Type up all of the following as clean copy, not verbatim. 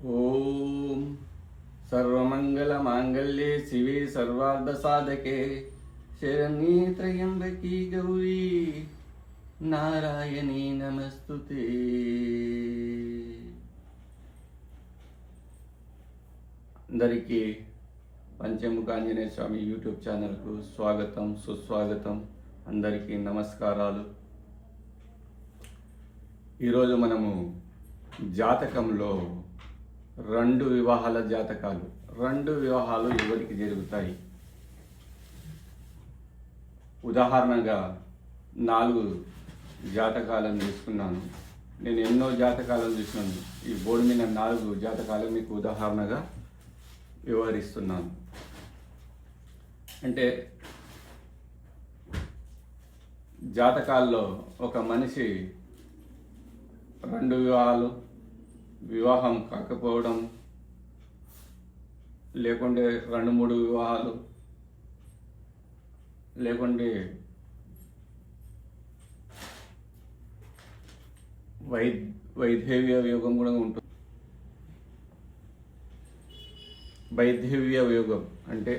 ఓం సర్వమంగళమాంగళ్యే శివే సర్వార్థసాధకే శరణ్యే త్రయంబకీ గౌరీ నారాయణీ నమస్తుతే. అందరికీ పంచముఖ ఆంజనేయ స్వామి యూట్యూబ్ ఛానల్కు స్వాగతం, సుస్వాగతం. అందరికీ నమస్కారాలు. ఈరోజు మనము జాతకంలో రెండు వివాహాల జాతకాలు, రెండు వివాహాలు ఎవరికి జరుగుతాయి, ఉదాహరణగా 4 జాతకాలను తీసుకున్నాను. నేను ఎన్నో జాతకాలను చూసినాను. ఈ బోర్డు మీద 4 జాతకాలు మీకు ఉదాహరణగా వివరిస్తున్నాను. అంటే జాతకాల్లో ఒక మనిషి 2 వివాహాలు, వివాహం కాకపోవడం, లేకుంటే 2-3 వివాహాలు, లేకుంటే వైధవ్య యోగం కూడా ఉంటుంది. వైధవ్య యోగం అంటే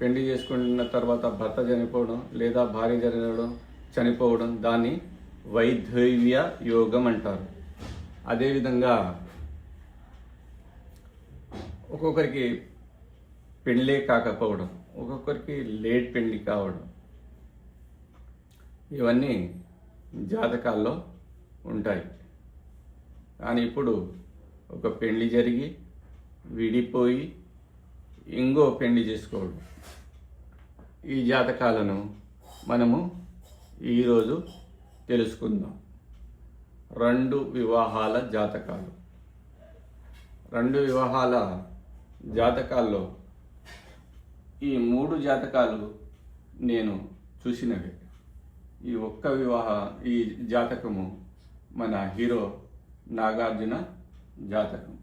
పెళ్లి చేసుకున్న తర్వాత భర్త చనిపోవడం లేదా భార్య చనిపోవడం, దాన్ని వైధవ్య యోగం అంటారు. అదేవిధంగా ఒక్కొక్కరికి పెళ్ళే కాకపోవడం, ఒక్కొక్కరికి లేట్ పెళ్లి కావడం, ఇవన్నీ జాతకాల్లో ఉంటాయి. కానీ ఇప్పుడు ఒక పెళ్లి జరిగి విడిపోయి ఇంకో పెళ్లి చేసుకోవడం, ఈ జాతకాలను మనము ఈరోజు తెలుసుకుందాం. 2 వివాహాల జాతకాలు. 2 వివాహాల జాతకాల్లో ఈ 3 జాతకాలు నేను చూసినవి. ఈ జాతకము మన హీరో నాగార్జున జాతకం.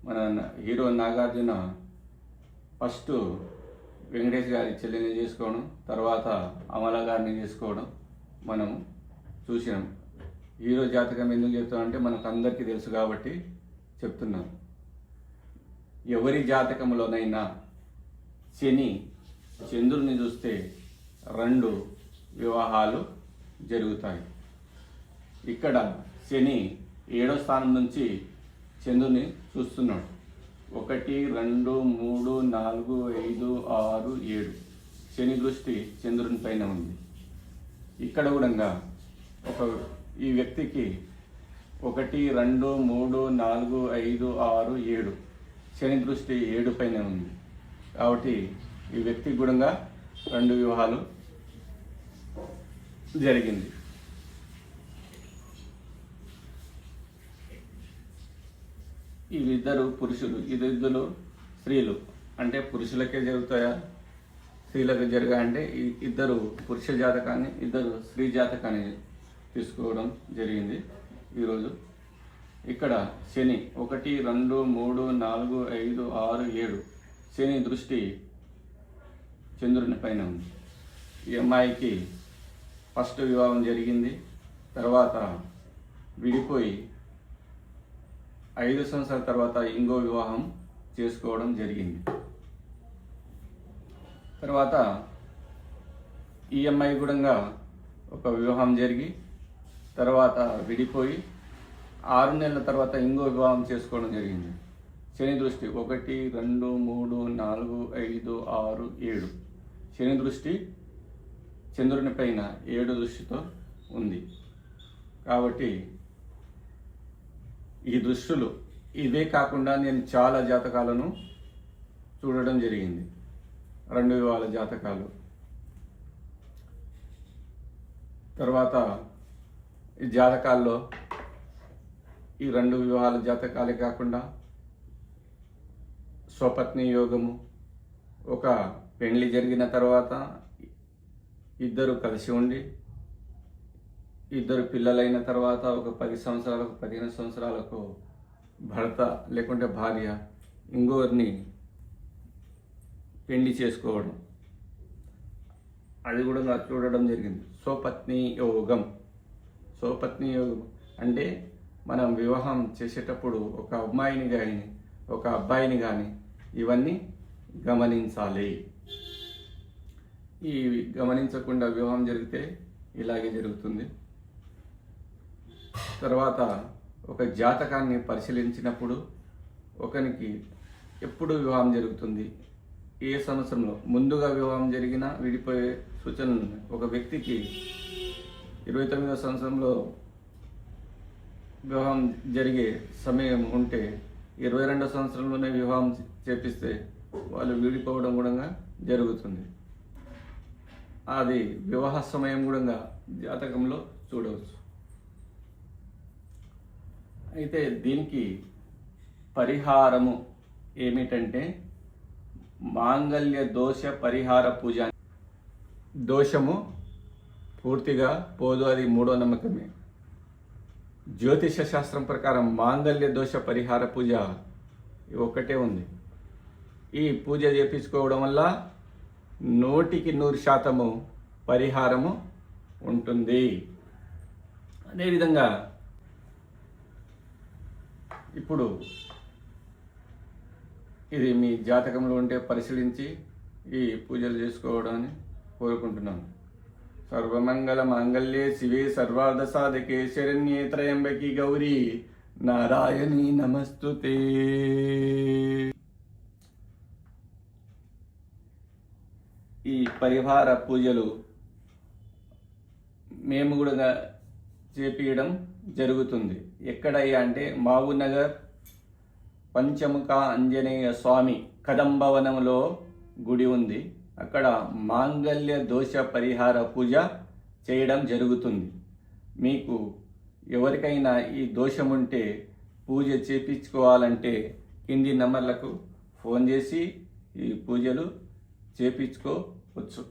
మన హీరో నాగార్జున ఫస్ట్ వెంకటేష్ గారి చెల్లిని చేసుకోవడం, తర్వాత అమల గారిని చేసుకోవడం మనము చూసినాం. హీరో జాతకం ఎందుకు చెప్తామంటే మనకు అందరికీ తెలుసు కాబట్టి చెప్తున్నాం. ఎవరి జాతకంలోనైనా శని చంద్రుడిని చూస్తే 2 వివాహాలు జరుగుతాయి. ఇక్కడ శని 7వ స్థానం నుంచి చంద్రుని చూస్తున్నాడు. 1, 2, 3, 4, 5, 6, 7 శని దృష్టి చంద్రుని పైన ఉంది. ఇక్కడ కూడా ఈ వ్యక్తికి 1, 2, 3, 4, 5, 6, 7 శని దృష్టి 7 పైన ఉంది. కాబట్టి ఈ వ్యక్తికి కూడా 2 వివాహాలు జరిగింది. వీళ్ళిద్దరు పురుషులు, ఇద్దరు స్త్రీలు. అంటే పురుషులకే జరుగుతాయా, స్త్రీలకు జరగాలంటే ఇద్దరు పురుష జాతకాన్ని, ఇద్దరు స్త్రీ జాతకాన్ని తీసుకోవడం జరిగింది ఈరోజు. ఇక్కడ శని 1, 2, 3, 4, 5, 6, 7 శని దృష్టి చంద్రుని పైన ఉంది. ఈ అమ్మాయికి ఫస్ట్ వివాహం జరిగింది. తర్వాత విడిపోయి 5 సంవత్సరాల తర్వాత ఇంకో వివాహం చేసుకోవడం జరిగింది. తర్వాత ఈ అమ్మాయి కూడా ఒక వివాహం జరిగి తర్వాత విడిపోయి 6 నెలల తర్వాత ఇంకో వివాహం చేసుకోవడం జరిగింది. శని దృష్టి 1, 2, 3, 4, 5, 6, 7 శని దృష్టి చంద్రుని పైన 7 దృష్టితో ఉంది. కాబట్టి ఈ దృష్టులు ఇవే కాకుండా నేను చాలా జాతకాలను చూడడం జరిగింది. 2 వివాహాల జాతకాలు. తర్వాత ఈ జాతకాల్లో ఈ 2 వివాహాల జాతకాలే కాకుండా స్వపత్ని యోగము, ఒక పెళ్లి జరిగిన తర్వాత ఇద్దరు కలిసి ఉండి ఇద్దరు పిల్లలైన తర్వాత ఒక 10 సంవత్సరాలకు 15 సంవత్సరాలకు భర్త లేకుంటే భార్య ఇంకోరిని పెళ్లి చేసుకోవడం, అది కూడా చూడడం జరిగింది. స్వపత్ని యోగం అంటే మనం వివాహం చేసేటప్పుడు ఒక అమ్మాయిని కానీ ఒక అబ్బాయిని కానీ ఇవన్నీ గమనించాలి. ఈ గమనించకుండా వివాహం జరిగితే ఇలాగే జరుగుతుంది. తర్వాత ఒక జాతకాన్ని పరిశీలించినప్పుడు ఒకరికి ఎప్పుడు వివాహం జరుగుతుంది, ఏ సంవత్సరంలో ముందుగా వివాహం జరిగినా విడిపోయే సూచనలు ఉన్నాయి. ఒక వ్యక్తికి 29వ సంవత్సరంలో వివాహం జరిగే సమయం ఉంటే 22వ సంవత్సరంలోనే వివాహం చేపిస్తే వాళ్ళు విడిపోవడం కూడా జరుగుతుంది. అది వివాహ సమయం కూడా జాతకంలో చూడవచ్చు. అయితే దీనికి పరిహారము ఏమిటంటే మాంగళ్య దోష పరిహార పూజ. దోషము పూర్తిగా పోదు, అది మూఢో నమ్మకమే. జ్యోతిష శాస్త్రం ప్రకారం మాంగళ్య దోష పరిహార పూజ ఒక్కటే ఉంది. ఈ పూజ చేపించుకోవడం వల్ల 100% పరిహారము ఉంటుంది. అదేవిధంగా ఇప్పుడు ఇది మీ జాతకంలో ఉంటే పరిశీలించి ఈ పూజలు చేసుకోవడాన్ని కోరుకుంటున్నాను. సర్వమంగళ మాంగళ్యే శివే సర్వార్థ సాధకే శరణ్యే త్రయంబకి గౌరీ నారాయణీ నమస్తుతే. ఈ పరిహార పూజలు మేము కూడా చేపించడం జరుగుతుంది. ఎక్కడయ్యా అంటే మహబూబ్నగర్ పంచముఖ ఆంజనేయ స్వామి కదంబవనంలో గుడి ఉంది. అక్కడ మాంగళ్య దోష పరిహార పూజ చేయడం జరుగుతుంది. మీకు ఎవరికైనా ఈ దోషం ఉంటే పూజ చేపించుకోవాలంటే కింది నంబర్లకు ఫోన్ చేసి ఈ పూజలు చేపించుకోవచ్చు.